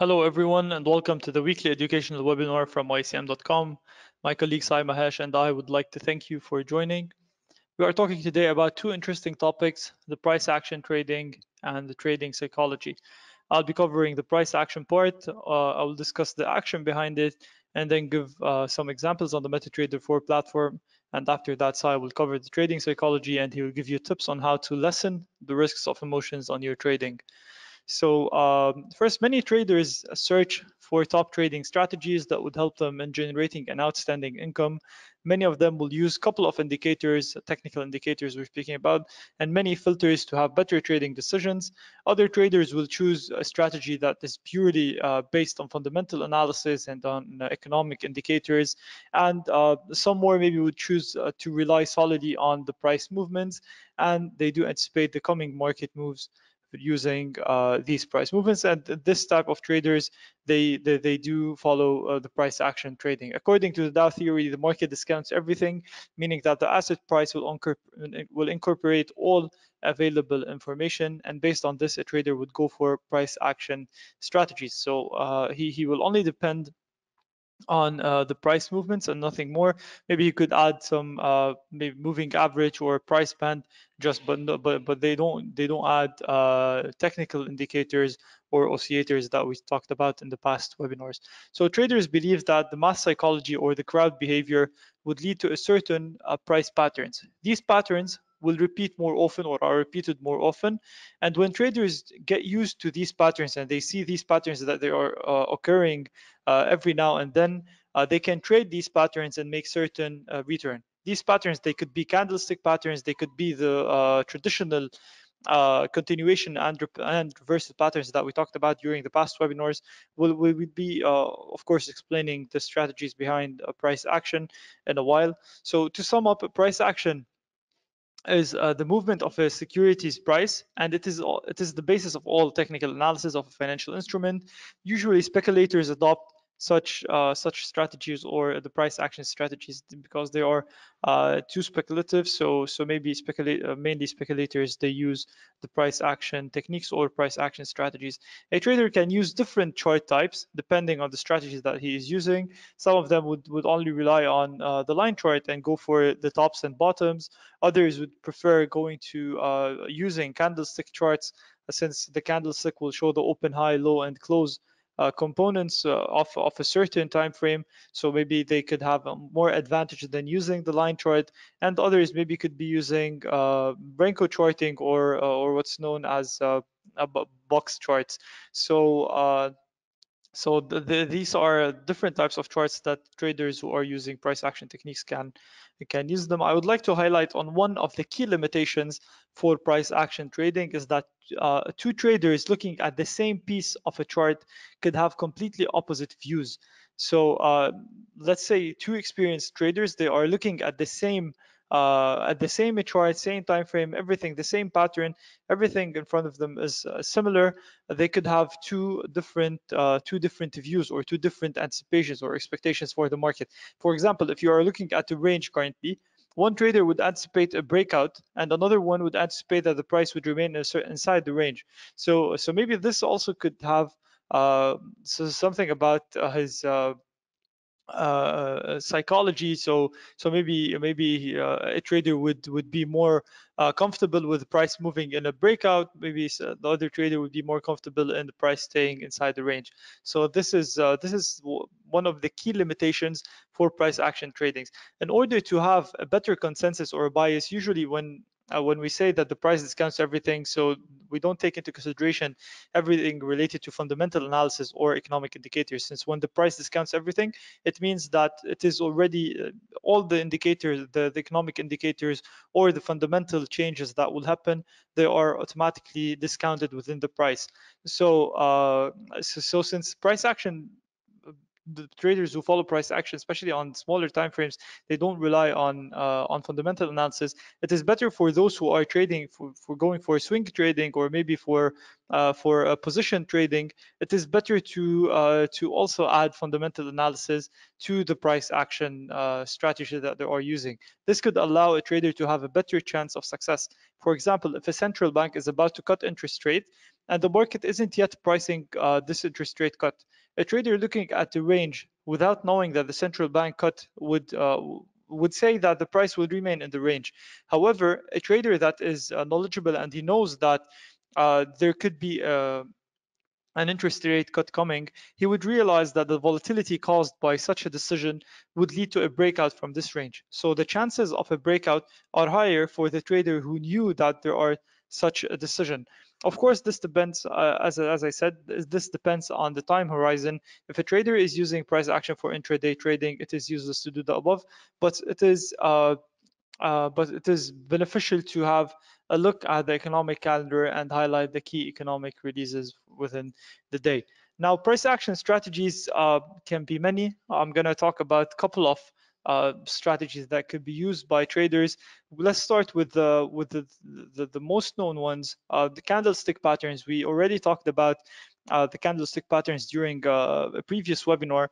Hello everyone and welcome to the weekly educational webinar from ICM.com. My colleague Sai Mahesh and I would like to thank you for joining. We are talking today about two interesting topics, the price action trading and the trading psychology. I'll be covering the price action part, I will discuss the action behind it and then give some examples on the MetaTrader 4 platform, and after that Sai will cover the trading psychology and he will give you tips on how to lessen the risks of emotions on your trading. So first, many traders search for top trading strategies that would help them in generating an outstanding income. Many of them will use a couple of indicators, technical indicators we're speaking about, and many filters to have better trading decisions. Other traders will choose a strategy that is purely based on fundamental analysis and on economic indicators. And some more maybe would choose to rely solely on the price movements, and they do anticipate the coming market moves using these price movements. And this type of traders, they do follow the price action trading. According to the Dow theory, the market discounts everything, meaning that the asset price will incorporate all available information, and based on this, a trader would go for price action strategies. So he will only depend on the price movements and nothing more. Maybe you could add some maybe moving average or price band, just but they don't add technical indicators or oscillators that we talked about in the past webinars. So traders believe that the mass psychology or the crowd behavior would lead to a certain price patterns. These patterns will repeat more often or are repeated more often, and when traders get used to these patterns and they see these patterns that they are occurring every now and then, they can trade these patterns and make certain return. These patterns, they could be candlestick patterns, they could be the traditional continuation and reversal patterns that we talked about during the past webinars. We will be, of course, explaining the strategies behind price action in a while. So to sum up, price action is the movement of a securities price, and it is the basis of all technical analysis of a financial instrument. Usually, speculators adopt such strategies or the price action strategies because they are too speculative. So maybe mainly speculators, they use the price action techniques or price action strategies. A trader can use different chart types depending on the strategies that he is using. Some of them would only rely on the line chart and go for the tops and bottoms. Others would prefer going to using candlestick charts, since the candlestick will show the open, high, low, and close components of a certain time frame. So maybe they could have more advantage than using the line chart, and others maybe could be using Renko charting or what's known as box charts. So these are different types of charts that traders who are using price action techniques can use them. I would like to highlight on one of the key limitations for price action trading is that two traders looking at the same piece of a chart could have completely opposite views. So let's say two experienced traders, they are looking at the same chart, same time frame, everything, the same pattern, everything in front of them is similar. They could have two different views or two different anticipations or expectations for the market. For example, if you are looking at the range currently, one trader would anticipate a breakout and another one would anticipate that the price would remain inside the range. So maybe this also could have something about his psychology. So maybe a trader would be more comfortable with the price moving in a breakout. Maybe the other trader would be more comfortable in the price staying inside the range. So this is one of the key limitations for price action tradings. In order to have a better consensus or a bias, usually when we say that the price discounts everything, so we don't take into consideration everything related to fundamental analysis or economic indicators. Since when the price discounts everything, it means that it is already all the indicators, the economic indicators or the fundamental changes that will happen, they are automatically discounted within the price. So since price action the traders who follow price action, especially on smaller time frames, they don't rely on fundamental analysis. It is better for those who are trading for going for swing trading, or maybe for position trading. It is better to also add fundamental analysis to the price action strategy that they are using. This could allow a trader to have a better chance of success. For example, if a central bank is about to cut interest rate and the market isn't yet pricing this interest rate cut, a trader looking at the range without knowing that the central bank cut would say that the price would remain in the range. However, a trader that is knowledgeable and he knows that there could be an interest rate cut coming, he would realize that the volatility caused by such a decision would lead to a breakout from this range. So the chances of a breakout are higher for the trader who knew that there are such a decision. Of course, this depends, as I said, this depends on the time horizon. If a trader is using price action for intraday trading, it is useless to do the above, but it is beneficial to have a look at the economic calendar and highlight the key economic releases within the day. Now, price action strategies can be many. I'm going to talk about a couple of strategies that could be used by traders. Let's start with the most known ones, the candlestick patterns. We already talked about the candlestick patterns during a previous webinar.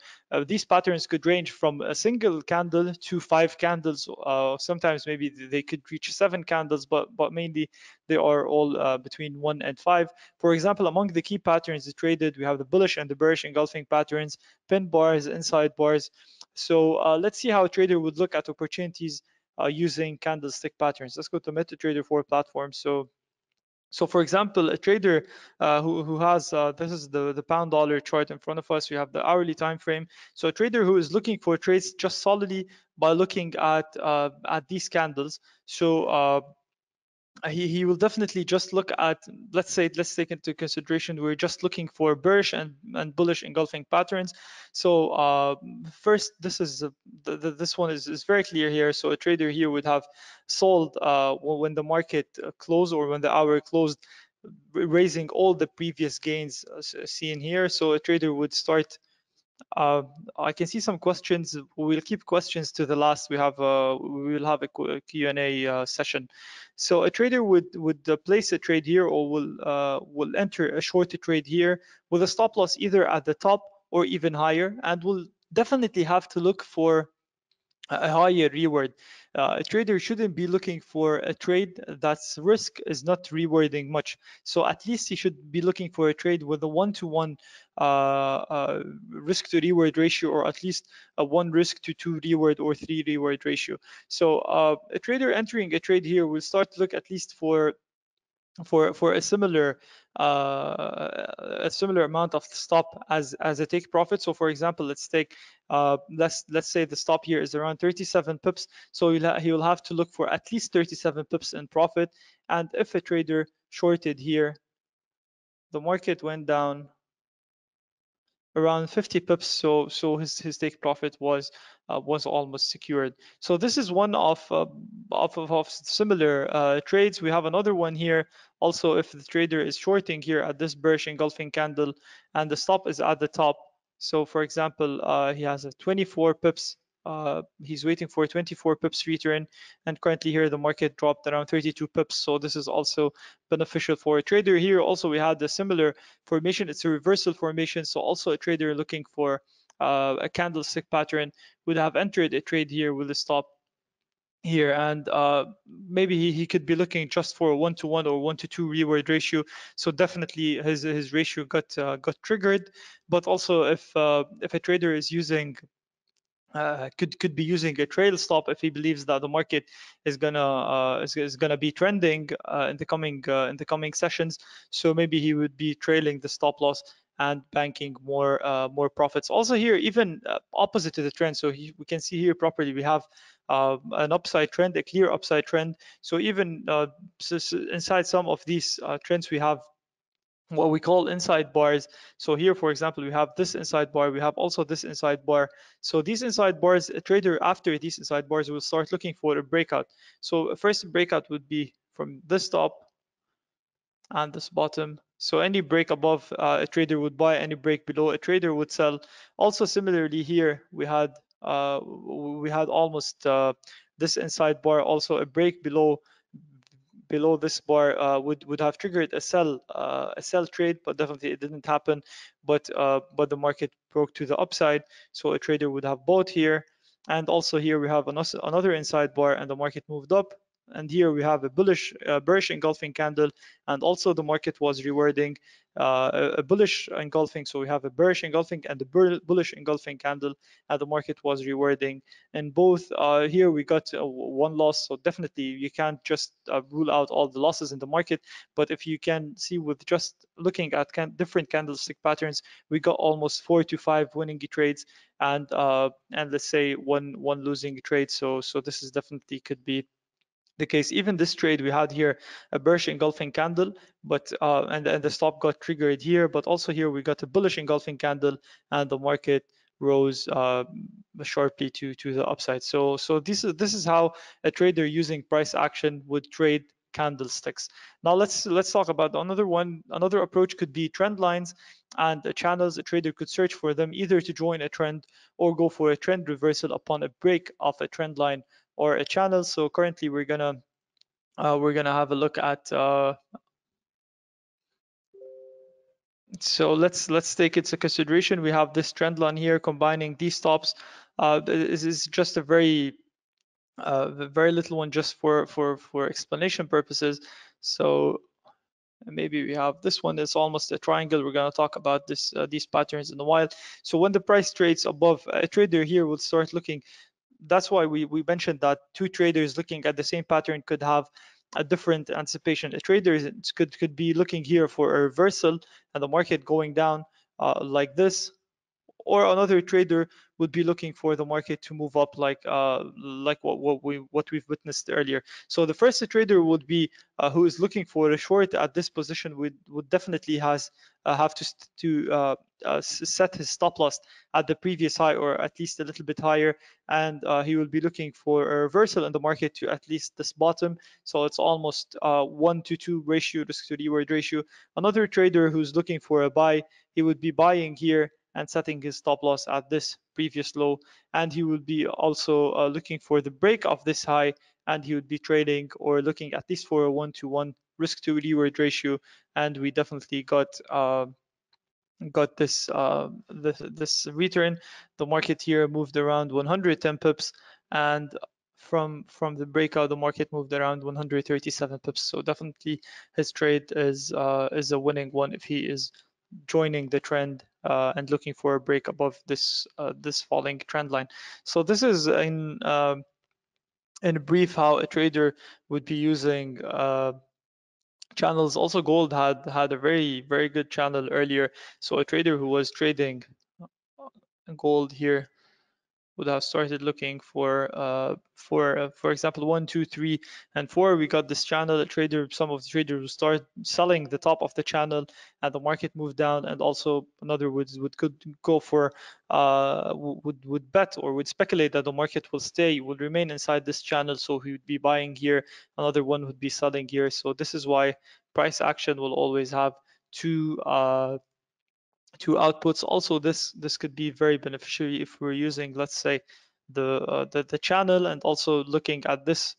These patterns could range from a single candle to 5 candles. Sometimes maybe they could reach 7 candles, but mainly they are all between 1 and 5. For example, among the key patterns traded, we have the bullish and the bearish engulfing patterns, pin bars, inside bars. So let's see how a trader would look at opportunities using candlestick patterns. Let's go to MetaTrader 4 platform. So for example, a trader who has this is the pound dollar chart in front of us. We have the hourly time frame. So a trader who is looking for trades just solidly by looking at these candles. So he will definitely just look at, let's take into consideration we're just looking for bearish and bullish engulfing patterns. So first, this one is very clear here. So a trader here would have sold when the market closed, or when the hour closed, raising all the previous gains seen here. So a trader would start. uh, I can see some questions. We'll keep questions to the last. We will have a Q&A session. So a trader would place a trade here, or will enter a short trade here with a stop loss either at the top or even higher, and will definitely have to look for a higher reward. A trader shouldn't be looking for a trade that's risk is not rewarding much. So at least he should be looking for a trade with a 1-to-1 risk to reward ratio, or at least a 1 risk to 2 reward or 3 reward ratio. So a trader entering a trade here will start to look at least for a similar amount of stop as a take profit. So for example, let's say the stop here is around 37 pips. So he will have to look for at least 37 pips in profit. And if a trader shorted here, the market went down around 50 pips, so his take profit was almost secured. So this is one of similar trades. We have another one here also. If the trader is shorting here at this bearish engulfing candle and the stop is at the top, so for example he has a 24 pips, he's waiting for a 24 pips return, and currently here the market dropped around 32 pips. So this is also beneficial for a trader. Here also we had a similar formation. It's a reversal formation. So also a trader looking for a candlestick pattern would have entered a trade here with a stop here, and maybe he could be looking just for a 1-to-1 or 1-to-2 reward ratio. So definitely his ratio got triggered. But also if a trader is using could be using a trail stop, if he believes that the market is gonna be trending in the coming sessions. So maybe he would be trailing the stop loss and banking more profits. Also here, even opposite to the trend. So we can see here properly we have an upside trend, a clear upside trend. So even inside some of these trends, we have what we call inside bars. So here, for example, we have this inside bar, we have also this inside bar. So these inside bars, a trader after these inside bars will start looking for a breakout. So first breakout would be from this top, and this bottom. So any break above, a trader would buy, any break below, a trader would sell. Also similarly here, we had almost this inside bar, also a break below this bar would have triggered a sell trade, but definitely it didn't happen. But the market broke to the upside, so a trader would have bought here. And also here we have another inside bar, and the market moved up. And here we have a bearish engulfing candle, and also the market was rewarding a bullish engulfing. So we have a bearish engulfing and a bullish engulfing candle, and the market was rewarding. And both here we got one loss. So definitely you can't just rule out all the losses in the market. But if you can see with just looking at different candlestick patterns, we got almost 4 to 5 winning trades, and let's say one losing trade. So this is definitely could be the case. Even this trade we had here, a bearish engulfing candle, but and the stop got triggered here, but also here we got a bullish engulfing candle, and the market rose sharply to the upside. So this is how a trader using price action would trade candlesticks. Now let's talk about another one. Another approach could be trend lines and channels. A trader could search for them either to join a trend or go for a trend reversal upon a break of a trend line or a channel. So currently we're gonna have a look at so let's take into consideration we have this trend line here combining these stops. This is just a very little one, just for explanation purposes. So maybe we have this one that's almost a triangle. We're going to talk about these patterns in a while. So when the price trades above, a trader here will start looking. That's why we mentioned that two traders looking at the same pattern could have a different anticipation. A trader could be looking here for a reversal and the market going down like this, or another trader would be looking for the market to move up like what we've witnessed earlier. So the first trader would be who is looking for a short at this position would definitely have to set his stop loss at the previous high or at least a little bit higher, and he will be looking for a reversal in the market to at least this bottom. So it's almost 1 to 2 ratio, risk to reward ratio. Another trader who's looking for a buy, he would be buying here and setting his stop loss at this previous low, and he will be also looking for the break of this high, and he would be trading or looking at least for a 1-to-1 risk to reward ratio. And we definitely got this return. The market here moved around 110 pips, and from the breakout the market moved around 137 pips. So definitely his trade is a winning one if he is joining the trend and looking for a break above this falling trend line. So this is in brief how a trader would be using channels. Also gold had a very good channel earlier. So a trader who was trading gold here would have started looking for example 1, 2, 3, and 4. We got this channel. Some of the traders would start selling the top of the channel, and the market moved down. And also another could go for would bet or would speculate that the market will remain inside this channel, so he would be buying here. Another one would be selling here. So this is why price action will always have two outputs. Also, this could be very beneficial if we're using, let's say, the channel, and also looking at this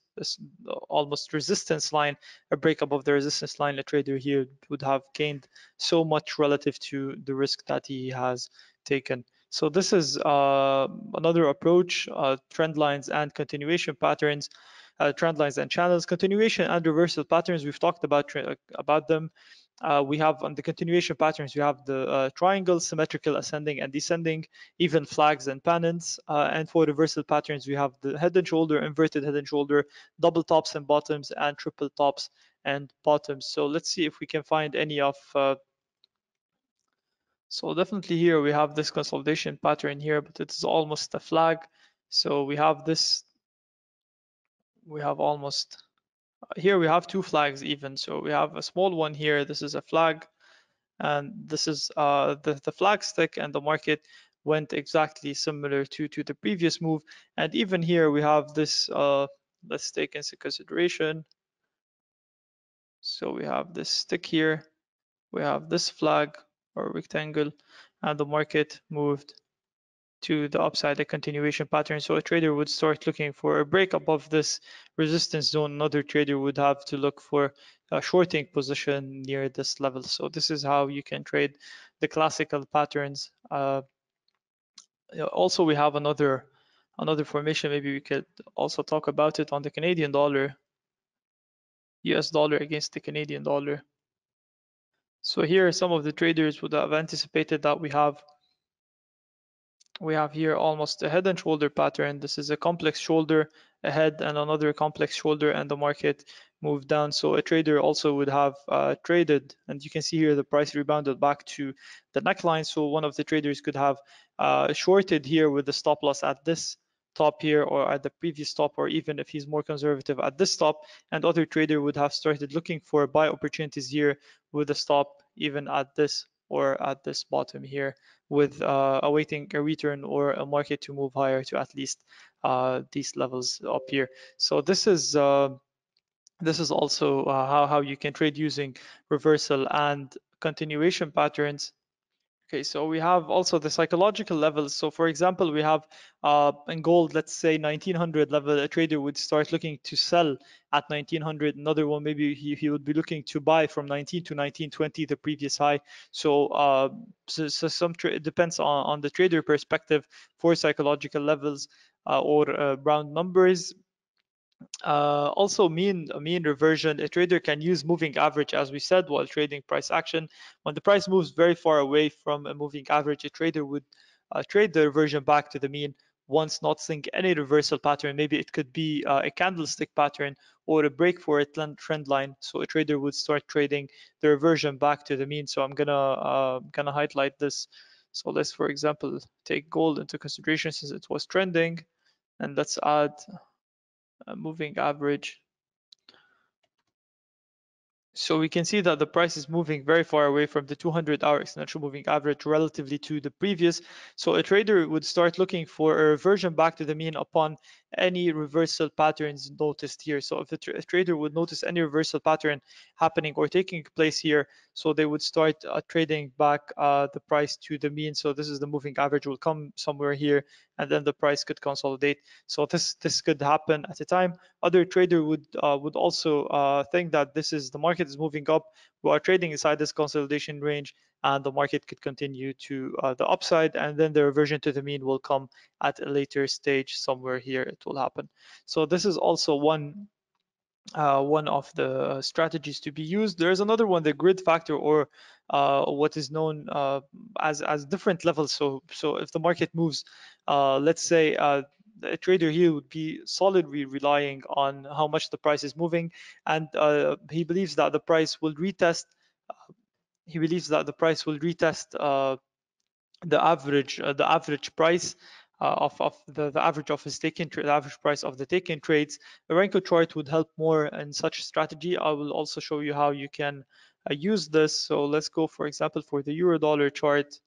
almost resistance line, a break above the resistance line. A trader here would have gained so much relative to the risk that he has taken. So this is another approach: trend lines and continuation patterns. Trend lines and channels, continuation and reversal patterns. We've talked about them. We have on the continuation patterns, we have the triangle, symmetrical, ascending and descending, even flags and pennants. And for reversal patterns, we have the head and shoulder, inverted head and shoulder, double tops and bottoms, and triple tops and bottoms. So let's see if we can find any of so definitely here we have this consolidation pattern here, but it's almost a flag. So we have almost here we have two flags even. So we have a small one here. This is a flag, and this is the flag stick, and the market went exactly similar to the previous move. And even here we have this let's take into consideration. So we have this stick here, we have this flag or rectangle, and the market moved to the upside, a continuation pattern. So a trader would start looking for a break above this resistance zone. Another trader would have to look for a shorting position near this level. So this is how you can trade the classical patterns. Also, we have another formation. Maybe we could also talk about it on the Canadian dollar, US dollar against the Canadian dollar. So here, some of the traders would have anticipated that we have here almost a head and shoulder pattern. This is a complex shoulder, a head, and another complex shoulder, and the market moved down. So a trader also would have traded, and you can see here the price rebounded back to the neckline. So one of the traders could have shorted here with the stop loss at this top here or at the previous top, or even if he's more conservative at this top, and other trader would have started looking for buy opportunities here with a stop even at this or at this bottom here, with awaiting a return or a market to move higher to at least these levels up here. So this is also how you can trade using reversal and continuation patterns. Okay, so we have also the psychological levels. So for example, we have in gold, let's say 1900 level, a trader would start looking to sell at 1900. Another one, maybe he would be looking to buy from 19 to 1920, the previous high. So, it depends on the trader perspective for psychological levels or round numbers. Also, mean reversion, a trader can use moving average, as we said, while trading price action. When the price moves very far away from a moving average, a trader would trade the reversion back to the mean once noticing any reversal pattern. Maybe it could be a candlestick pattern or a break for a trend line. So a trader would start trading the reversion back to the mean. So I'm gonna highlight this. So let's, for example, take gold into consideration since it was trending, and let's add moving average. So we can see that the price is moving very far away from the 200-hour exponential moving average relatively to the previous. So a trader would start looking for a reversion back to the mean upon any reversal patterns noticed here. So if a trader would notice any reversal pattern happening or taking place here, so they would start trading back the price to the mean. So this is the moving average will come somewhere here, and then the price could consolidate. So this could happen at a time. Other trader would also think that this is the market is moving up. We are trading inside this consolidation range, and the market could continue to the upside, and then the reversion to the mean will come at a later stage somewhere here. It will happen. So this is also one of the strategies to be used. There's another one, the grid factor, or what is known as different levels. So if the market moves, let's say a trader here would be solidly relying on how much the price is moving, and he believes that the price will retest. He believes that the price will retest the average price of the average of his taken trade, the average price of the taken trades. A Renko chart would help more in such strategy. I will also show you how you can use this. So let's go, for example, for the euro dollar chart,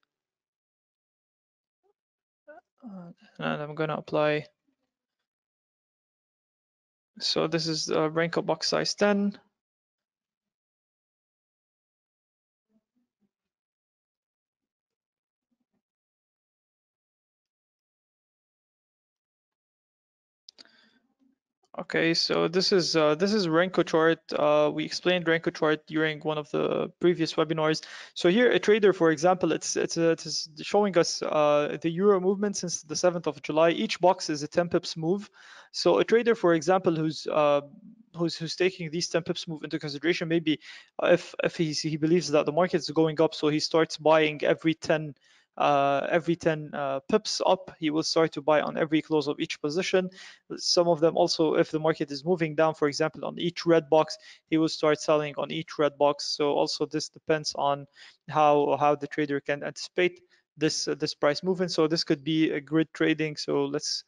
and I'm gonna apply. So this is Renko box size 10. Okay, so this is Renko chart. We explained Renko chart during one of the previous webinars. So here, a trader, for example, it's showing us the euro movement since the 7th of July. Each box is a 10 pips move. So a trader, for example, who's taking these 10 pips move into consideration, maybe if he believes that the market is going up, so he starts buying every 10 pips up, he will start to buy on every close of each position. Some of them also, if the market is moving down, for example, on each red box, he will start selling on each red box. So also this depends on how the trader can anticipate this price movement. So this could be a grid trading. So let's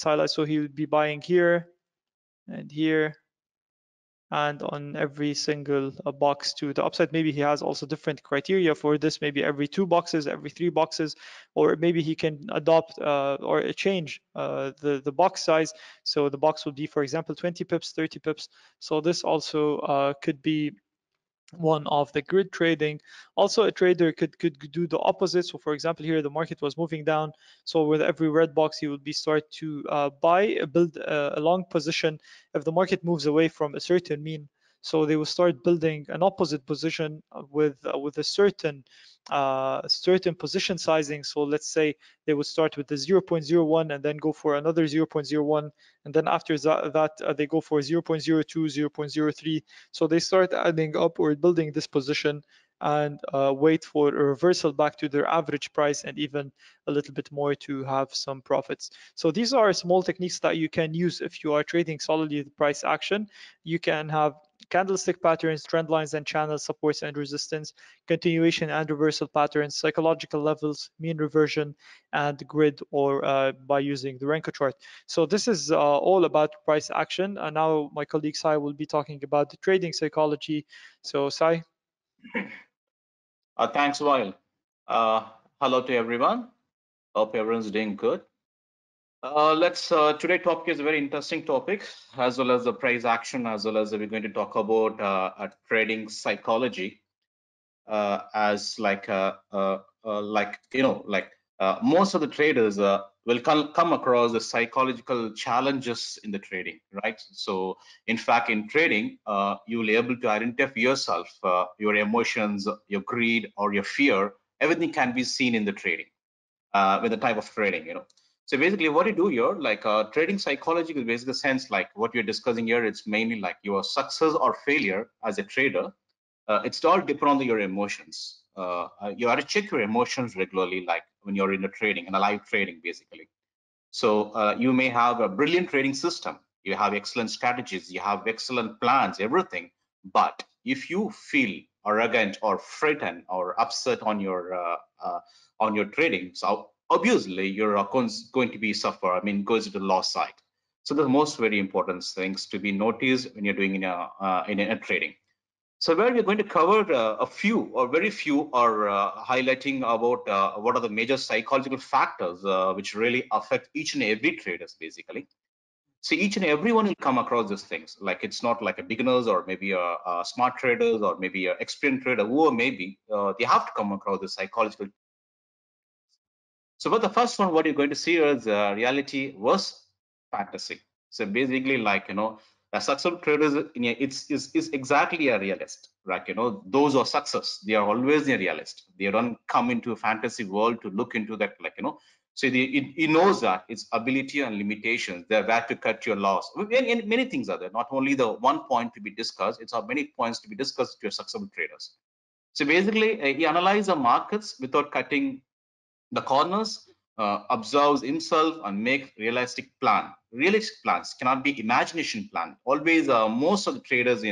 highlight. So he would be buying here and here and on every single box to the upside. Maybe he has also different criteria for this, maybe every 2 boxes, every 3 boxes, or maybe he can adopt or change the box size. So the box would be, for example, 20 pips, 30 pips. So this also could be one of the grid trading. Also, a trader could do the opposite. So for example, here the market was moving down, so with every red box he would be start to build a long position if the market moves away from a certain mean. So they will start building an opposite position with a certain position sizing. So let's say they would start with the 0.01 and then go for another 0.01, and then after that they go for 0.02, 0.03. So they start adding up or building this position and wait for a reversal back to their average price and even a little bit more to have some profits. So these are small techniques that you can use if you are trading solidly the price action. You can have candlestick patterns, trend lines and channels, supports and resistance, continuation and reversal patterns, psychological levels, mean reversion, and grid, or by using the Renko chart. So this is all about price action. And now my colleague Sai will be talking about the trading psychology. So Sai. Thanks, Wael. Hello to everyone. Hope everyone's doing good. Let's today topic is a very interesting topic, as well as the price action, as well as we're going to talk about trading psychology, as most of the traders will come across the psychological challenges in the trading, right? So in fact, in trading, you will be able to identify yourself, your emotions, your greed, or your fear. Everything can be seen in the trading, with the type of trading, So basically what you do here, like trading psychology is basically the sense like what we're discussing here. It's mainly like your success or failure as a trader. It's all depend on your emotions. You have to check your emotions regularly, like when you're in the trading, in a live trading, basically. So you may have a brilliant trading system, you have excellent strategies, you have excellent plans, everything. But if you feel arrogant or frightened or upset on your trading, so obviously your account's going to be suffer. I mean, goes to the loss side. So the most very important things to be noticed when you're doing in a trading. So where we're going to cover a few or very few are highlighting about what are the major psychological factors which really affect each and every traders basically. See, each and everyone will come across these things. Like it's not like a beginners or maybe a smart traders or maybe a experienced trader, who maybe they have to come across the psychological. So, but the first one, what you're going to see is reality versus fantasy. So basically, like a successful traders, is exactly a realist. Like those are success. They are always a realist. They don't come into a fantasy world to look into that, like So he knows that its ability and limitations. They're where to cut your loss. And many things are there. Not only the one point to be discussed. It's many points to be discussed to your successful traders. So basically, he analyzes the markets without cutting the corners, observes himself and make realistic plan. Realistic plans cannot be imagination plan. Always, most of the traders,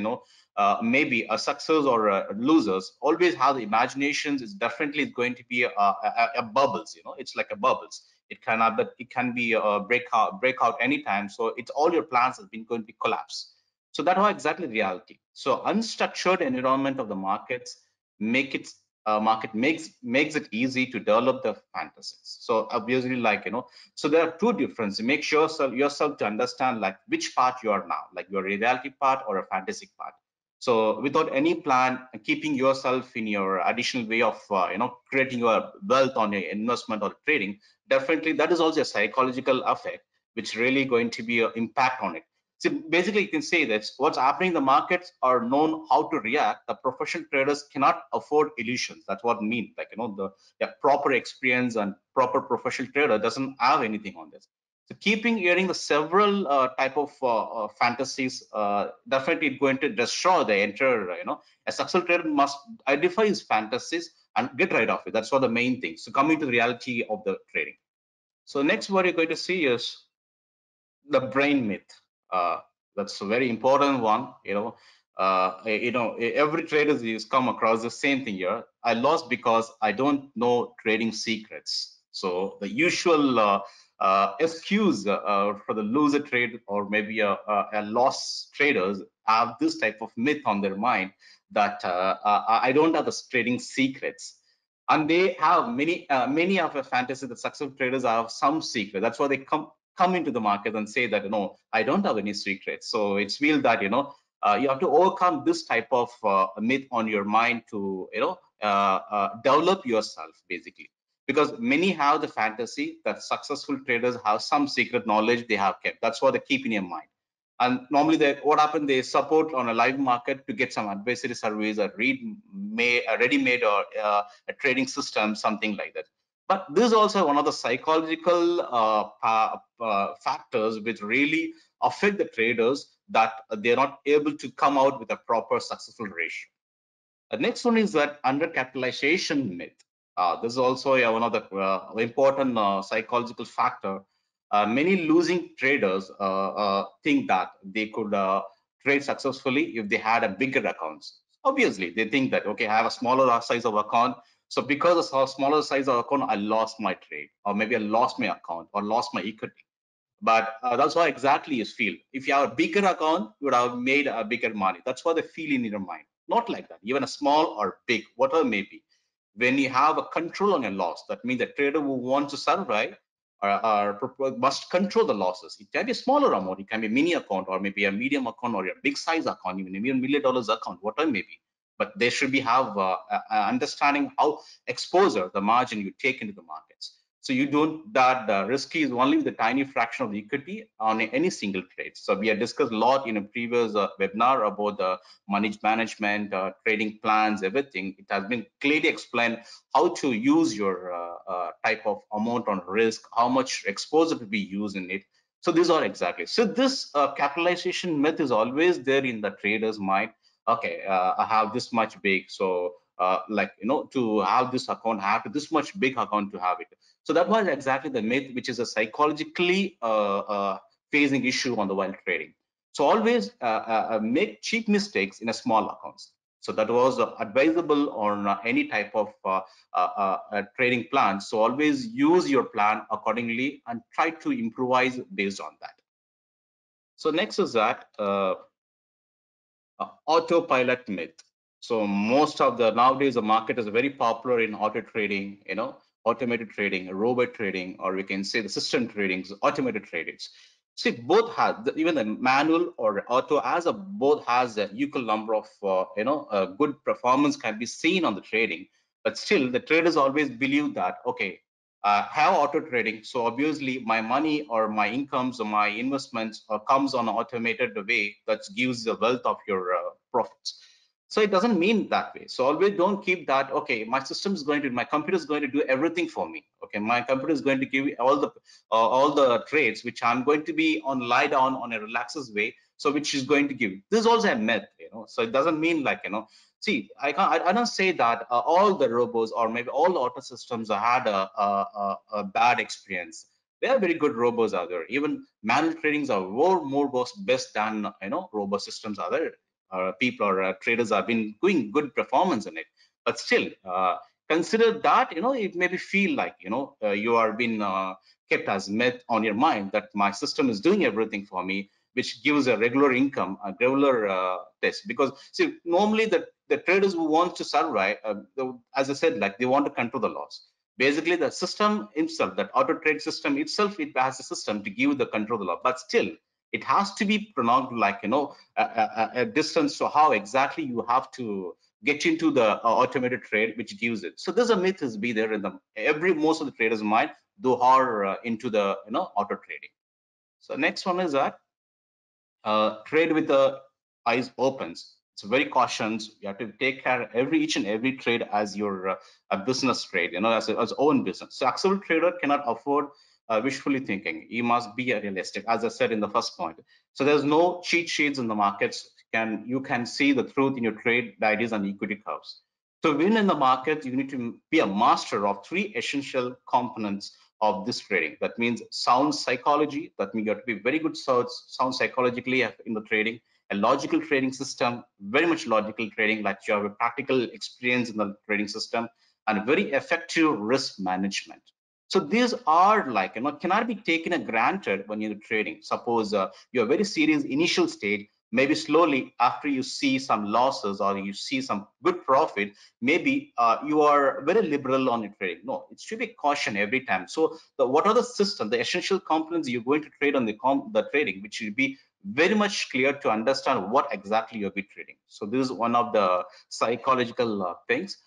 maybe a success or losers, always have the imaginations. Is definitely going to be a bubbles. It's like a bubbles. It cannot, but it can be a breakout anytime. So it's all your plans have been going to be collapse. So that was exactly reality. So unstructured environment of the markets make it market makes it easy to develop the fantasies. So obviously, like so there are two differences. Make sure yourself to understand like which part you are now, like your reality part or a fantasy part. So without any plan, keeping yourself in your additional way of creating your wealth on your investment or trading, definitely that is also a psychological effect which really going to be an impact on it. So basically, you can say that what's happening in the markets are known how to react. The professional traders cannot afford illusions. That's what I mean. Like, the proper experience and proper professional trader doesn't have anything on this. So keeping hearing the several type of fantasies definitely going to destroy the entire, a successful trader must identify his fantasies and get rid of it. That's what the main thing. So coming to the reality of the trading. So next, what you're going to see is the brain myth. That's a very important one. Every trader is come across the same thing here. I lost because I don't know trading secrets. So the usual excuse for the loser trade or maybe a loss traders have this type of myth on their mind that I don't have the trading secrets. And they have many of the fantasy that successful traders have some secret. That's why they come into the market and say that I don't have any secrets. So it's feel that You have to overcome this type of myth on your mind to develop yourself basically, because many have the fantasy that successful traders have some secret knowledge they have kept. That's what they keep in your mind. And normally what happens, they support on a live market to get some advisory service or a ready-made or a trading system, something like that. But this is also one of the psychological factors which really affect the traders, that they're not able to come out with a proper successful ratio. The next one is that undercapitalization myth. This is also one of the important psychological factor. Many losing traders think that they could trade successfully if they had a bigger accounts. Obviously, they think that, okay, I have a smaller size of account, so because of a smaller size of account, I lost my trade, or maybe I lost my account, or lost my equity. But that's what exactly you feel. If you have a bigger account, you would have made a bigger money. That's what they feel in your mind. Not like that. Even a small or big, whatever may be. When you have a control on your loss, that means the trader who wants to survive must control the losses. It can be a smaller amount, it can be a mini account, or maybe a medium account, or a big size account, even $1 million account, whatever may be. But they should have understanding how exposure, the margin you take into the markets. So you don't, that risky is only with a tiny fraction of the equity on any single trade. So we have discussed a lot in a previous webinar about the money management, trading plans, everything. It has been clearly explained how to use your type of amount on risk, how much exposure to be used in it. So these are exactly. So this capitalization myth is always there in the trader's mind. Okay, I have this much big, so to have this account, I have to this much big account to have it. So that was exactly the myth, which is a psychologically facing issue on the while trading. So always make cheap mistakes in a small accounts. So that was advisable on any type of trading plan. So always use your plan accordingly and try to improvise based on that. So next is that autopilot myth. So most of the nowadays the market is very popular in auto trading, automated trading, robot trading, or we can say the system trading, automated tradings. See, both have even the manual or auto as a both has a equal number of good performance can be seen on the trading, but still the traders always believe that, okay, have auto trading, so obviously my money or my incomes or my investments comes on an automated way that gives the wealth of your profits. So it doesn't mean that way. So always don't keep that, okay, my system is going to, my computer is going to do everything for me. Okay, my computer is going to give all the trades which I'm going to be on lie down on a relaxed way, so which is going to give. This is also a myth, so it doesn't mean like, see, I don't say that all the robots or maybe all the auto systems had a bad experience. There are very good robots out there. Even manual tradings are more best than robot systems are there. People or traders have been doing good performance in it, but still consider that it maybe feel like you are being kept as myth on your mind that my system is doing everything for me, which gives a regular income, a regular test. Because see, normally the traders who want to survive, as I said, like they want to control the loss. Basically, the system itself, that auto trade system itself, it has a system to give the control of the loss, but still it has to be pronounced like a distance to how exactly you have to get into the automated trade, which gives it. So there's a myth is be there in most of the traders' mind, though are into the auto trading. So next one is that trade with the eyes opens. It's very cautious. You have to take care of each and every trade as your a business trade, as own business. So actual trader cannot afford wishfully thinking. You must be a realistic, as I said in the first point. So there's no cheat sheets in the markets. You can see the truth in your trade ideas and equity curves. To win in the market, you need to be a master of three essential components of this trading. That means sound psychology. That means you have to be very good sound psychologically in the trading. A logical trading system, very much logical trading, like you have a practical experience in the trading system, and very effective risk management. So these are like cannot be taken for granted when you're trading. Suppose you're very serious initial stage, maybe slowly after you see some losses or you see some good profit, maybe you are very liberal on your trading. No, it should be caution every time. So what are the system, the essential components you're going to trade on the trading, which should be very much clear to understand what exactly you'll be trading. So this is one of the psychological things.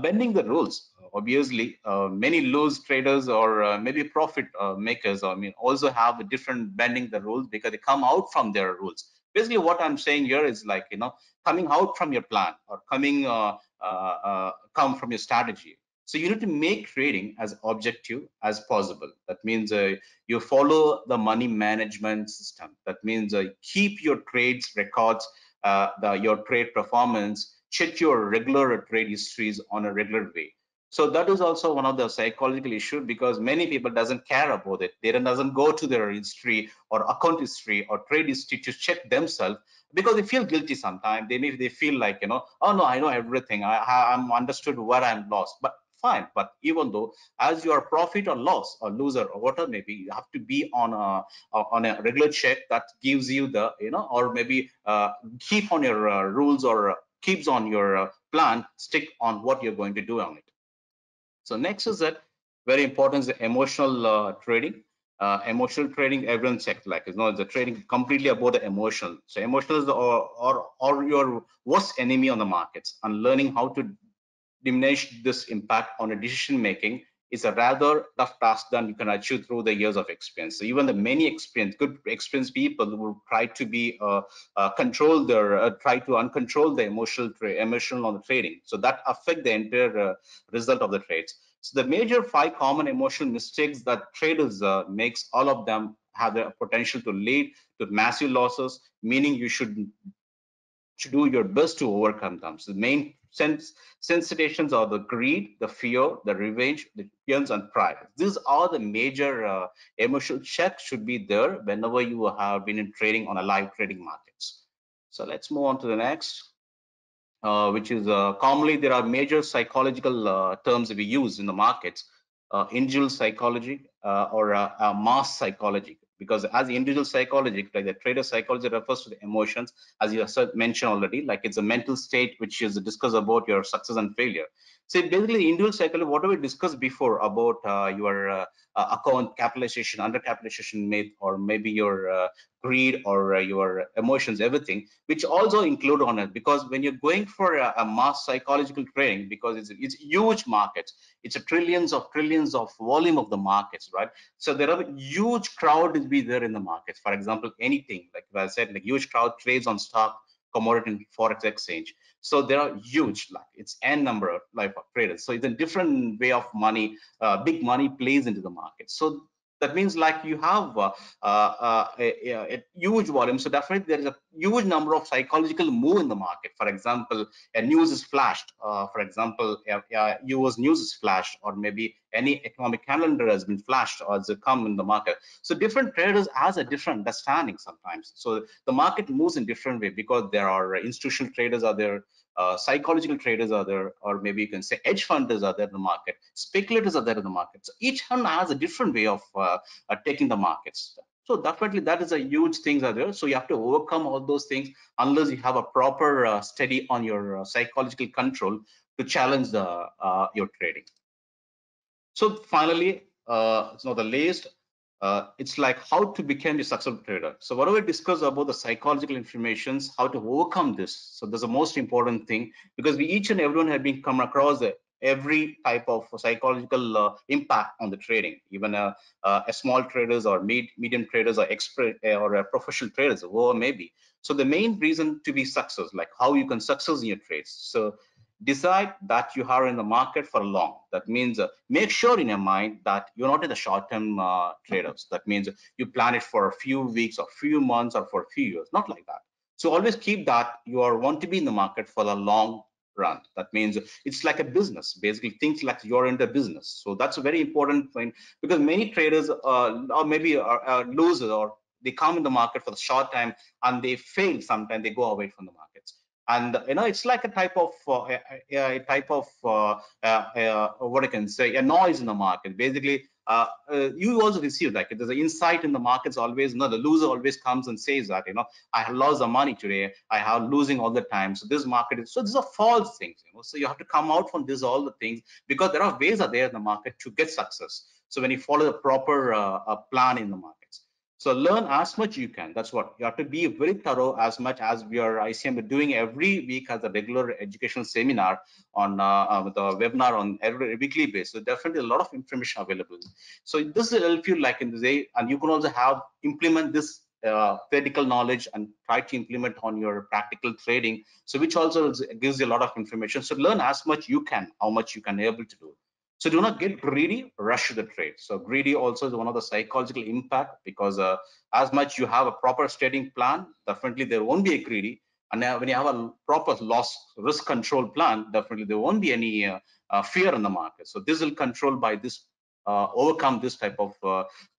Bending the rules. Obviously, many loose traders or maybe profit makers, I mean, also have a different bending the rules because they come out from their rules. Basically, what I'm saying here is like, coming out from your plan or come from your strategy. So you need to make trading as objective as possible. That means you follow the money management system. That means keep your trades records, your trade performance, check your regular trade histories on a regular way. So that is also one of the psychological issues because many people doesn't care about it. They doesn't go to their history or account history or trade history to check themselves because they feel guilty sometimes. They feel like, oh no, I know everything. I'm understood where I'm lost. But fine. But even though as you are profit or loss or loser or whatever maybe, you have to be on a regular check that gives you the, or maybe keep on your rules or keeps on your plan, stick on what you're going to do on it. So next is that very important is the emotional trading. Emotional trading, everyone checked like, the trading completely about the emotional. So emotional is the, or your worst enemy on the markets, and learning how to diminish this impact on a decision making is a rather tough task than you can achieve through the years of experience. So even the many good experienced people will try to be control their try to uncontrol the emotional on the trading. So that affect the entire result of the trades. So the major 5 common emotional mistakes that traders makes, all of them have the potential to lead to massive losses, meaning you should do your best to overcome them. So the main sensations are the greed, the fear, the revenge, the fears, and pride. These are the major emotional checks should be there whenever you have been in trading on a live trading markets. So let's move on to the next. Which is commonly there are major psychological terms we use in the markets, individual psychology or mass psychology. Because as individual psychology, like the trader psychology refers to the emotions, as you mentioned already, like it's a mental state which is discussed about your success and failure. So basically, individual psychology, whatever we discussed before about your account capitalization, undercapitalization myth, or maybe your greed or your emotions, everything, which also include on it, because when you're going for a mass psychological trading, because it's huge markets, it's a trillions of volume of the markets, right? So there are a huge crowd will be there in the markets. For example, anything like I said, like huge crowd trades on stock, commodity, and forex exchange. So there are huge, like it's n number of like of traders. So it's a different way of money, big money plays into the market. So that means like you have a huge volume. So definitely there is a huge number of psychological move in the market. For example, a news is flashed. For example, US news is flashed, or maybe any economic calendar has been flashed or has come in the market. So different traders has a different understanding sometimes. So the market moves in different way because there are institutional traders are there, psychological traders are there, or maybe you can say hedge funders are there in the market, speculators are there in the market. So each one has a different way of taking the markets. So definitely that is a huge things are there. So you have to overcome all those things unless you have a proper study on your psychological control to challenge the your trading. So finally, it's not the least, it's like how to become a successful trader. So what do we discuss about the psychological informations, how to overcome this? So that's the most important thing, because we each and everyone have been come across every type of psychological impact on the trading, even a small traders or medium traders or expert or professional traders, or maybe. So the main reason to be success, like how you can success in your trades. So decide that you are in the market for long. That means make sure in your mind that you're not in the short-term traders. That means you plan it for a few weeks or few months or for a few years, not like that. So always keep that you are want to be in the market for the long run. That means it's like a business. Basically, think like you're in the business. So that's a very important point, because many traders or maybe are losers, or they come in the market for the short time and they fail. Sometimes they go away from the markets. And it's like a type of what I can say, a noise in the market. Basically, you also receive like there's an insight in the markets always. The loser always comes and says that I have lost the money today, I have losing all the time. So this market is, so these are false things. So you have to come out from this all the things, because there are ways are there in the market to get success. So when you follow the proper plan in the markets. So learn as much you can. That's what you have to be very thorough, as much as we are ICM doing every week as a regular educational seminar on the webinar on every weekly basis. So definitely a lot of information available. So this will help you like in the day, and you can also have implement this theoretical knowledge and try to implement on your practical trading. So which also gives you a lot of information. So learn as much you can, how much you can able to do. So do not get greedy, rush the trade. So greedy also is one of the psychological impact, because as much you have a proper trading plan, definitely there won't be a greedy. And when you have a proper loss risk control plan, definitely there won't be any fear in the market. So this will control by this, overcome this type of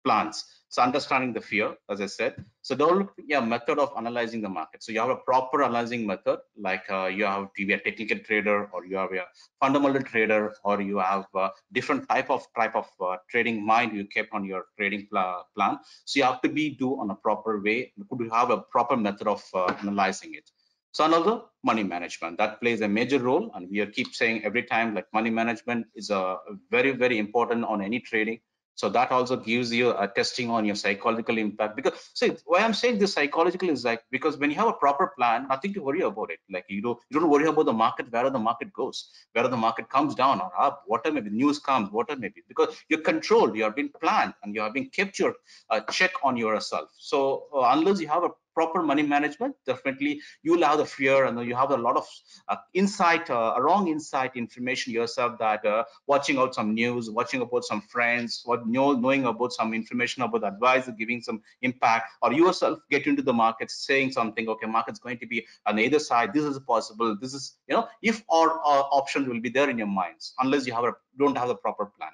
plans. So understanding the fear, as I said. So develop a method of analyzing the market. So you have a proper analyzing method, like you have to be a technical trader, or you have a fundamental trader, or you have different type of trading mind you kept on your trading plan. So you have to be do on a proper way. You could have a proper method of analyzing it. So another, money management, that plays a major role, and we keep saying every time, like money management is a very important on any trading. So that also gives you a testing on your psychological impact. Because see, why I'm saying this psychological is like, because when you have a proper plan, nothing to worry about it. Like you don't worry about the market, where the market goes, whether the market comes down or up, whatever maybe news comes, whatever maybe, because you're controlled, you have been planned, and you have been kept your check on yourself. So unless you have a proper money management, definitely you will have the fear, and you have a lot of insight, wrong insight information yourself, that watching out some news, watching about some friends, knowing about some information about advice, giving some impact, or yourself get into the market saying something, okay, market's going to be on either side, this is possible, this is, if or option will be there in your minds, unless you don't have the proper plan.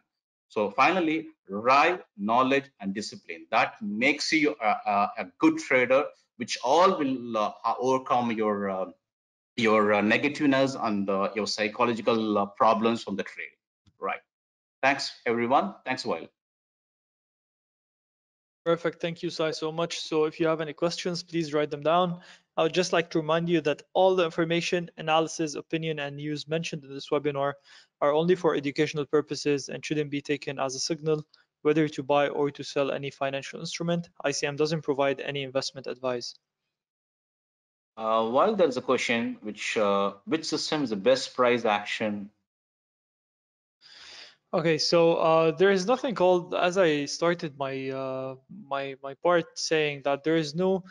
So finally, drive, knowledge, and discipline. That makes you a good trader, which all will overcome your negativeness and your psychological problems from the trade. Right. Thanks, everyone. Thanks, Wael. Perfect. Thank you, Sai, so much. So if you have any questions, please write them down. I would just like to remind you that all the information, analysis, opinion, and news mentioned in this webinar are only for educational purposes and shouldn't be taken as a signal whether to buy or to sell any financial instrument. ICM doesn't provide any investment advice. While there's a question, which system is the best price action? Okay, so there is nothing called, as I started my part saying that there is no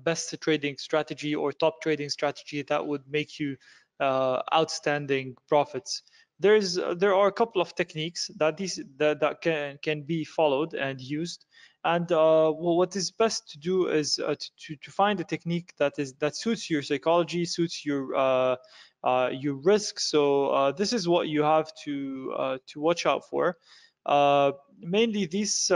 best trading strategy or top trading strategy that would make you outstanding profits. There are a couple of techniques that can be followed and used, and what is best to do is to find a technique that suits your psychology, suits your risk. So this is what you have to watch out for. Mainly these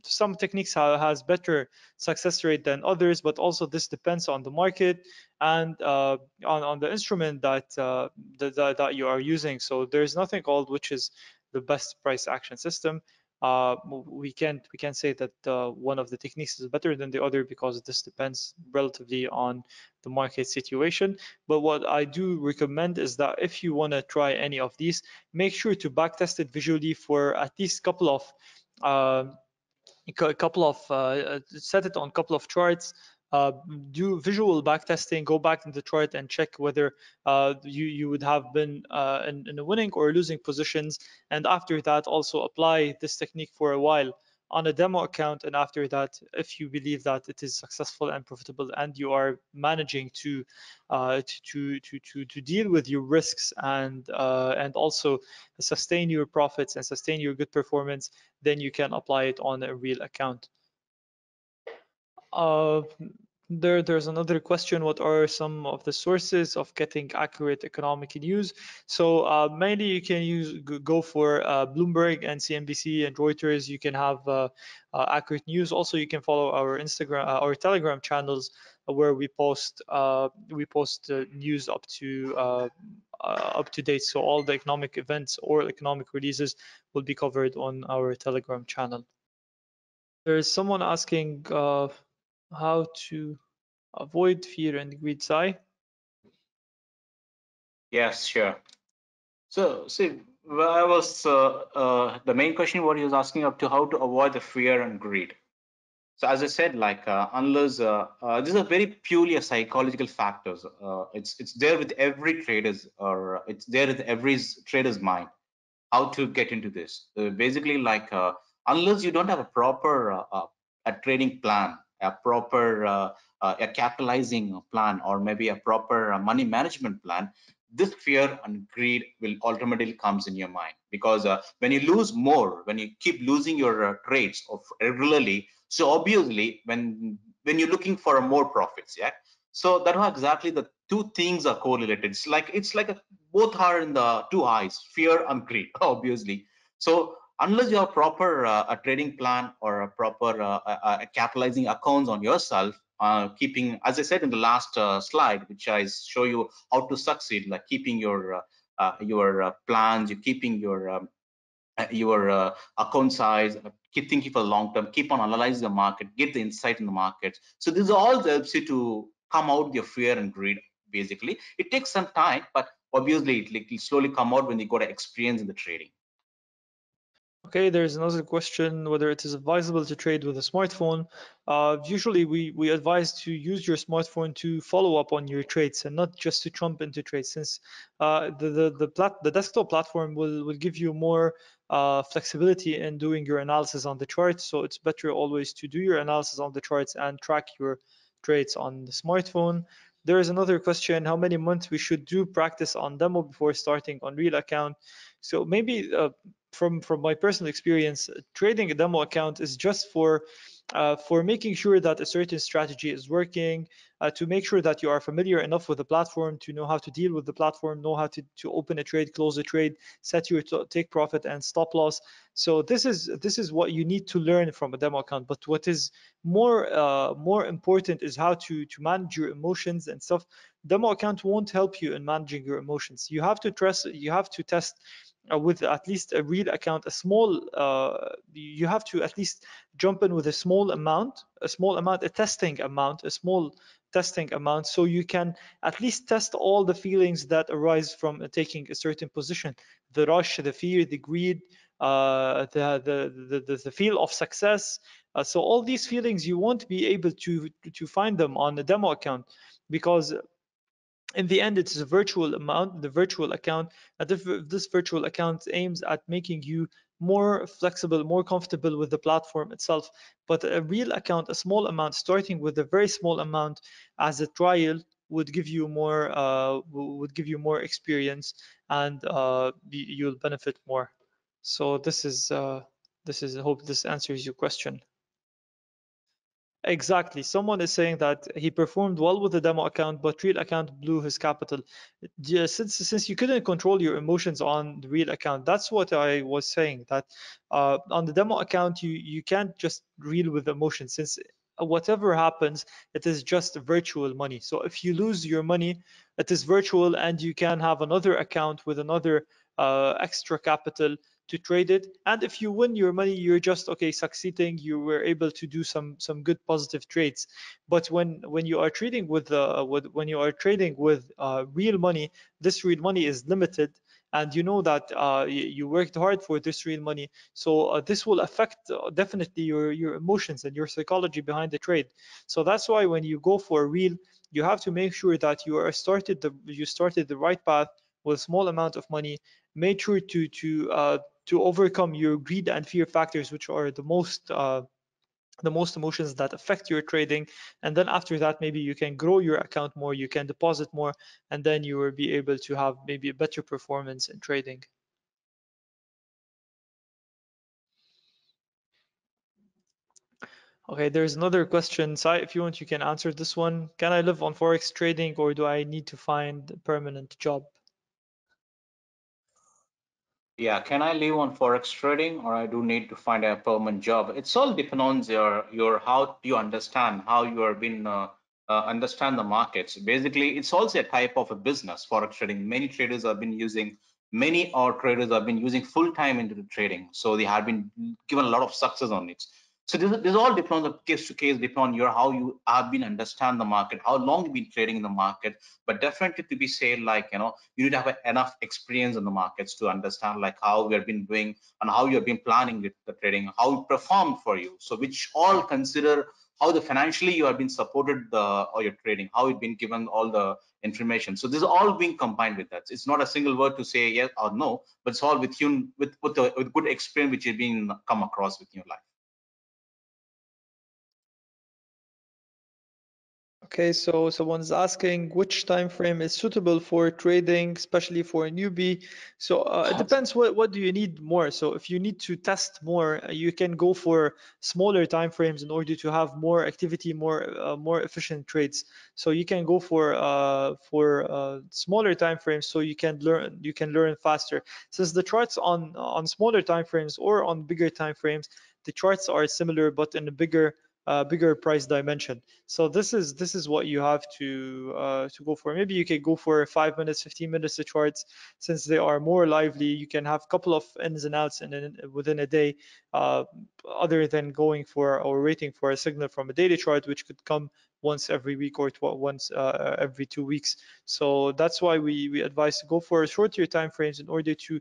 some techniques has better success rate than others, but also this depends on the market and on the instrument that you are using. So there's nothing called which is the best price action system. We can't say that one of the techniques is better than the other, because this depends relatively on the market situation. But what I do recommend is that if you want to try any of these, make sure to backtest it visually for at least um, a couple of set it on a couple of charts, do visual backtesting, go back in the chart and check whether you would have been in a winning or losing positions, and after that also apply this technique for a while on a demo account. And after that, if you believe that it is successful and profitable and you are managing to deal with your risks and also sustain your profits and sustain your good performance, then you can apply it on a real account. Uh, there's another question. What are some of the sources of getting accurate economic news? So mainly you can go for Bloomberg and CNBC and Reuters. You can have accurate news. Also, you can follow our Instagram, our Telegram channels, where we post news up to date. So all the economic events or economic releases will be covered on our Telegram channel. There's someone asking how to avoid fear and greed. Sai? Yes, sure. So, see, I was the main question what he was asking up to how to avoid the fear and greed. So as I said, like unless these are very purely a psychological factors. It's there with every trader's, or it's there with every trader's mind how to get into this. Basically, like unless you don't have a proper a trading plan, a proper a capitalizing plan, or maybe a proper money management plan, this fear and greed will ultimately comes in your mind. Because when you lose more, when you keep losing your trades of regularly, so obviously when you're looking for a more profits, yeah. So that are exactly the two things are correlated. It's like a both are in the two eyes, fear and greed, obviously. So unless you have proper a trading plan or a proper capitalizing accounts on yourself, keeping, as I said in the last slide, which I show you how to succeed, like keeping your plans, you keeping your account size, keep thinking for the long term, keep on analyzing the market, get the insight in the market. So this all helps you to come out with your fear and greed. Basically, it takes some time, but obviously it'll slowly come out when you got experience in the trading. Okay, there's another question whether it is advisable to trade with a smartphone. Usually, we advise to use your smartphone to follow up on your trades and not just to jump into trades, since the desktop platform will give you more flexibility in doing your analysis on the charts. So it's better always to do your analysis on the charts and track your trades on the smartphone. There is another question: how many months we should do practice on demo before starting on real account? So maybe from my personal experience, trading a demo account is just for making sure that a certain strategy is working, to make sure that you are familiar enough with the platform to know how to deal with the platform, know how to open a trade, close a trade, set your take profit and stop loss. So this is what you need to learn from a demo account. But what is more important is how to manage your emotions and stuff. Demo account won't help you in managing your emotions. You have to test with at least a real account, a small you have to at least jump in with a testing amount, a small testing amount, so you can at least test all the feelings that arise from taking a certain position: the rush, the fear, the greed, the feel of success. So all these feelings you won't be able to find them on a demo account, because in the end it's a virtual amount, the virtual account. And this virtual account aims at making you more flexible, more comfortable with the platform itself. But a real account, a small amount, starting with a very small amount as a trial, would give you more experience, and you'll benefit more. So this is I hope this answers your question. Exactly. Someone is saying that he performed well with the demo account, but real account blew his capital. Yeah, since you couldn't control your emotions on the real account, that's what I was saying. That on the demo account, you can't just reel with emotions, since whatever happens, it is just virtual money. So if you lose your money, it is virtual, and you can have another account with another extra capital to trade it. And if you win your money, you're just okay, succeeding, you were able to do some good positive trades. But when you are trading when you are trading with real money, this real money is limited, and you know that you worked hard for this real money. So this will affect definitely your emotions and your psychology behind the trade. So that's why when you go for real, you have to make sure that you started the right path with a small amount of money. Make sure to overcome your greed and fear factors, which are the most emotions that affect your trading. And then after that, maybe you can grow your account more, you can deposit more, and then you will be able to have maybe a better performance in trading. Okay, there's another question. Sai, if you want, you can answer this one. Can I live on forex trading, or do I need to find a permanent job? Yeah, can I live on forex trading, or I do need to find a permanent job? It's all depend on your how you understand, how you are been understand the markets. Basically, it's also a type of a business, forex trading. Many or traders have been using full time into the trading, so they have been given a lot of success on it. So this all depends on case to case, depend on your how you have been understand the market, how long you've been trading in the market. But definitely to be said, like you need to have enough experience in the markets to understand like how we have been doing and how you have been planning with the trading, how it performed for you. So which all consider how the financially you have been supported or your trading, how it's been given all the information. So this is all being combined with that. It's not a single word to say yes or no, but it's all with you with good experience which you've been come across with your life. Okay, so someone's asking which time frame is suitable for trading, especially for a newbie. So it depends what do you need more. So if you need to test more, you can go for smaller time frames in order to have more activity, more efficient trades. So you can go for smaller time frames so you can learn faster. Since the charts on smaller time frames or on bigger time frames, the charts are similar but in a bigger price dimension. So this is what you have to go for. Maybe you could go for 5 minutes, 15 minutes of charts, since they are more lively. You can have a couple of ins and outs within a day, uh, other than going for or waiting for a signal from a daily chart, which could come once every week or once every 2 weeks. So that's why we advise to go for shorter time frames in order to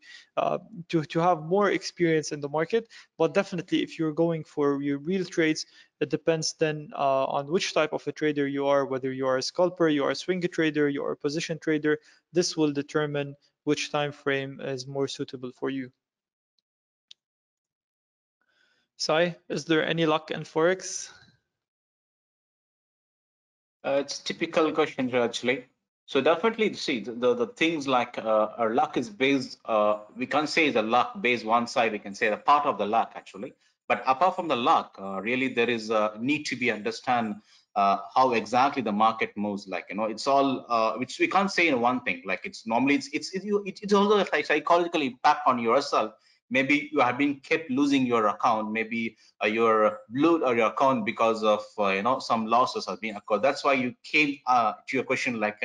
have more experience in the market. But definitely, if you're going for your real trades, it depends then on which type of a trader you are, whether you are a scalper, you are a swing trader, you are a position trader. This will determine which time frame is more suitable for you. Sai, is there any luck in forex? It's typical question actually. So definitely see the things like our luck is based. We can't say the luck based one side. We can say the part of the luck actually. But apart from the luck, really there is a need to be understand how exactly the market moves. Like it's all which we can't say in one thing. Like it's normally it's also a psychological impact on yourself. Maybe you have been kept losing your account. Maybe your blue or your account because of some losses have been occurred. That's why you came to your question like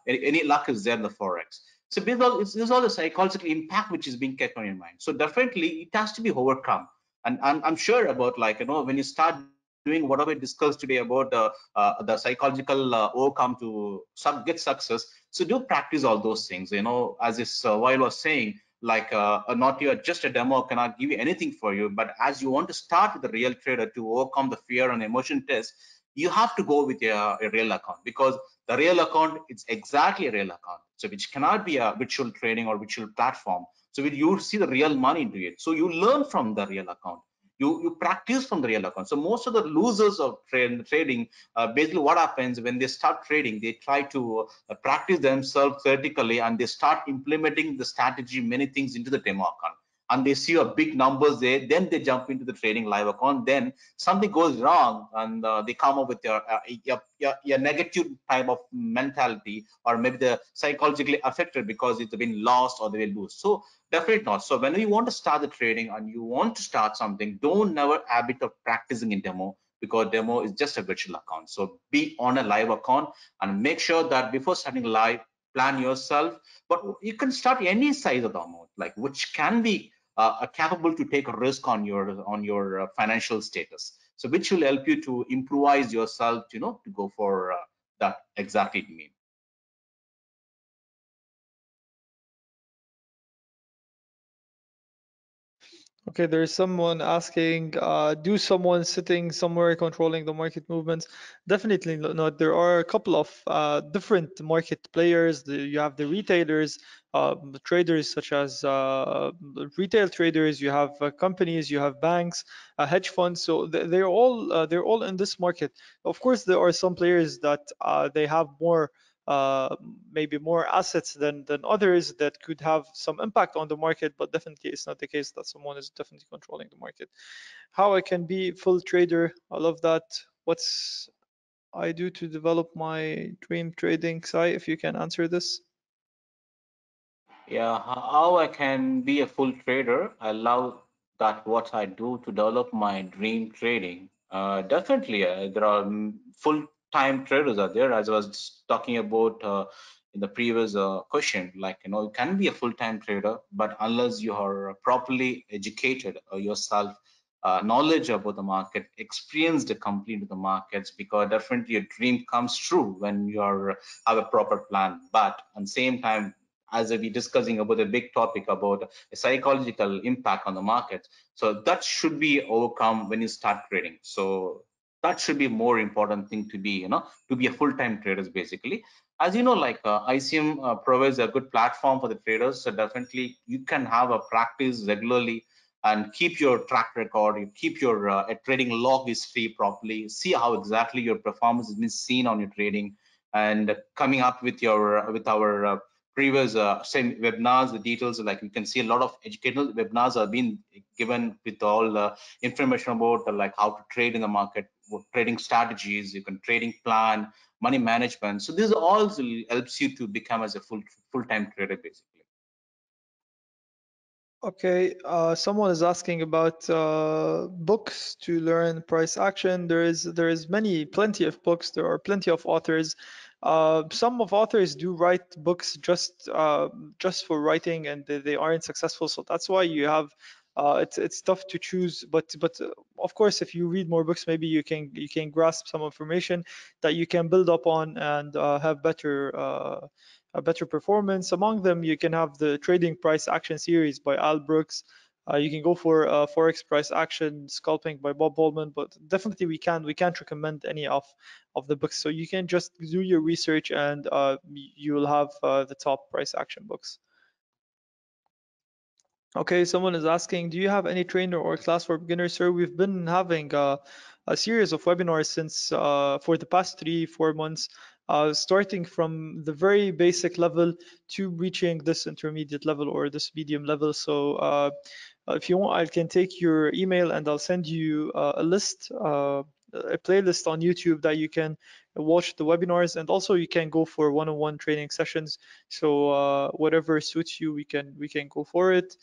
any luck is there in the forex. So this is all the psychological impact which is being kept on your mind. So definitely it has to be overcome. And I'm sure about like when you start doing whatever we discussed today about the psychological overcome to get success. So do practice all those things. As this Wael was saying, like not you're just a demo cannot give you anything for you, but as you want to start with a real trader to overcome the fear and emotion test, you have to go with a real account, because the real account is exactly a real account, so which cannot be a virtual trading or virtual platform. So you see the real money into it, so you learn from the real account, you practice from the real account. So most of the losers of trading, basically what happens when they start trading, they try to practice themselves theoretically, and they start implementing the strategy, many things into the demo account, and they see a big numbers there, then they jump into the trading live account, then something goes wrong, and they come up with your negative type of mentality, or maybe they're psychologically affected because it's been lost or they will lose. So definitely not. So when you want to start the trading and you want to start something, don't never habit of practicing in demo, because demo is just a virtual account. So be on a live account and make sure that before starting live, plan yourself. But you can start any size of the amount, like which can be capable to take a risk on your financial status. So which will help you to improvise yourself, to go for that exactly mean. Okay, there's someone asking, do someone sitting somewhere controlling the market movements? Definitely not. There are a couple of different market players. You have the retailers, the traders such as retail traders. You have companies, you have banks, hedge funds. So they're all in this market. Of course, there are some players that they have uh, maybe more assets than others that could have some impact on the market, but definitely it's not the case that someone is definitely controlling the market. How I can be full trader? I love that. What's I do to develop my dream trading site? If you can answer this. Yeah, how I can be a full trader. I love that what I do to develop my dream trading. Definitely, there are full-time traders out there, as I was talking about in the previous question. Like, you can be a full-time trader, but unless you are properly educated yourself, knowledge about the market, experienced completely into the markets, because definitely your dream comes true when you have a proper plan. But at the same time, as we discussing about a big topic about a psychological impact on the market, so that should be overcome when you start trading. So that should be more important thing to be, to be a full-time traders basically. As you know, like ICM provides a good platform for the traders, so definitely you can have a practice regularly and keep your track record, you keep your trading log history properly, see how exactly your performance has been seen on your trading, and coming up with your with our previous same webinars, the details, like you can see a lot of educational webinars are being given with all the information about like how to trade in the market, what trading strategies, you can trading plan, money management. So this all helps you to become as a full-time trader basically. Okay, someone is asking about books to learn price action. There is plenty of books. There are plenty of authors. Some of authors do write books just for writing, and they aren't successful. So that's why you have it's tough to choose. But of course, if you read more books, maybe you can grasp some information that you can build up on and have a better performance. Among them, you can have the Trading Price Action series by Al Brooks. You can go for forex price action scalping by Bob Holman, but definitely we can't recommend any of the books. So you can just do your research and you will have the top price action books. Okay, someone is asking, do you have any trainer or class for beginners, sir? We've been having a series of webinars since for the past 3-4 months, starting from the very basic level to reaching this intermediate level or this medium level. So if you want, I can take your email and I'll send you a playlist on YouTube that you can watch the webinars, and also you can go for one-on-one training sessions. So whatever suits you, we can go for it.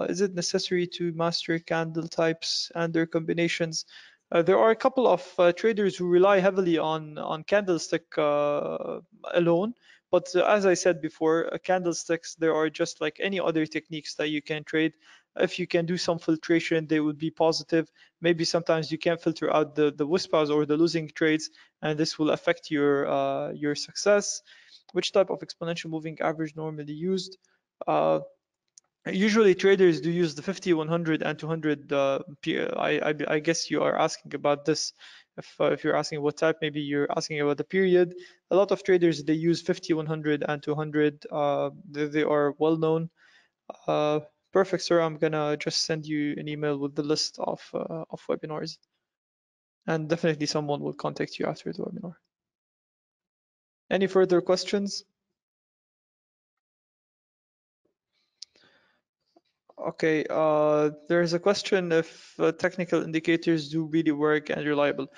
Is it necessary to master candle types and their combinations? There are a couple of traders who rely heavily on candlestick alone, but as I said before, candlesticks, there are just like any other techniques that you can trade. If you can do some filtration, they would be positive. Maybe sometimes you can filter out the whispers or the losing trades, and this will affect your success. Which type of exponential moving average normally used? Usually traders do use the 50, 100, and 200. I guess you are asking about this. If you're asking what type, maybe you're asking about the period. A lot of traders, they use 50, 100, and 200. They are well known. Uh, Perfect, sir. I'm gonna just send you an email with the list of webinars, and definitely someone will contact you after the webinar. Any further questions? Okay, there's a question if technical indicators do really work and reliable.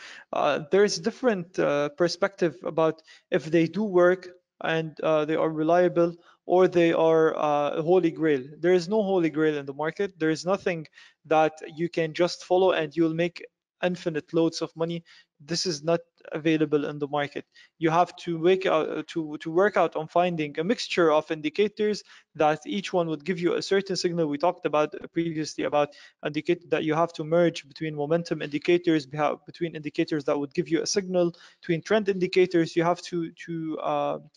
There's different perspective about if they do work and they are reliable, or they are a holy grail. There is no holy grail in the market. There is nothing that you can just follow and you'll make infinite loads of money. This is not available in the market. You have to work out on finding a mixture of indicators that each one would give you a certain signal. We talked about previously about indicator that you have to merge between momentum indicators, between indicators that would give you a signal, between trend indicators. You have to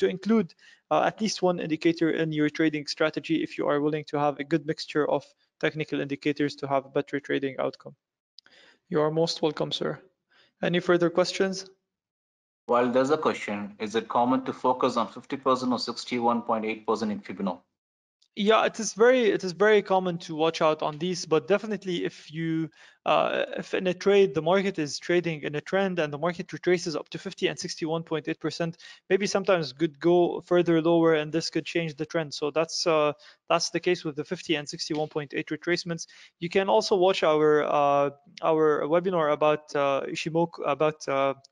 include at least one indicator in your trading strategy if you are willing to have a good mixture of technical indicators to have a better trading outcome. You are most welcome, sir. Any further questions? While there's a question, is it common to focus on 50% or 61.8% in Fibonacci? Yeah, it is very common to watch out on these, but definitely if in a trade the market is trading in a trend and the market retraces up to 50 and 61.8%, maybe sometimes could go further lower and this could change the trend. So that's the case with the 50 and 61.8 retracements. You can also watch our webinar about Ishimoku, about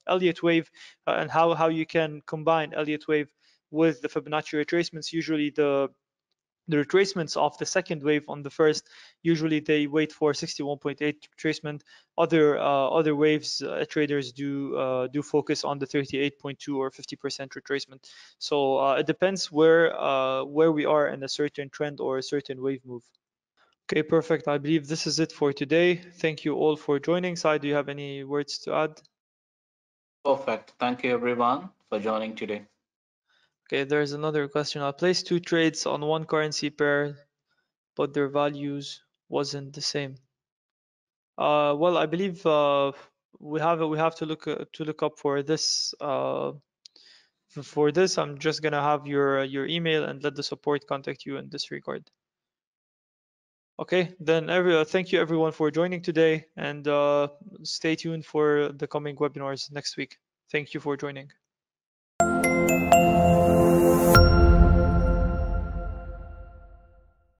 Elliott wave, and how you can combine Elliott wave with the Fibonacci retracements. Usually the retracements of the second wave on the first, usually they wait for 61.8 retracement. Other waves, traders do focus on the 38.2 or 50% retracement. So it depends where we are in a certain trend or a certain wave move. Okay, perfect. I believe this is it for today. Thank you all for joining. Sai, do you have any words to add? Perfect. Thank you everyone for joining today. Okay, there's another question. I placed 2 trades on one currency pair, but their values wasn't the same. Well, I believe we have to look up for this. For this, I'm just gonna have your email and let the support contact you in this regard. Okay, then thank you everyone for joining today, and stay tuned for the coming webinars next week. Thank you for joining.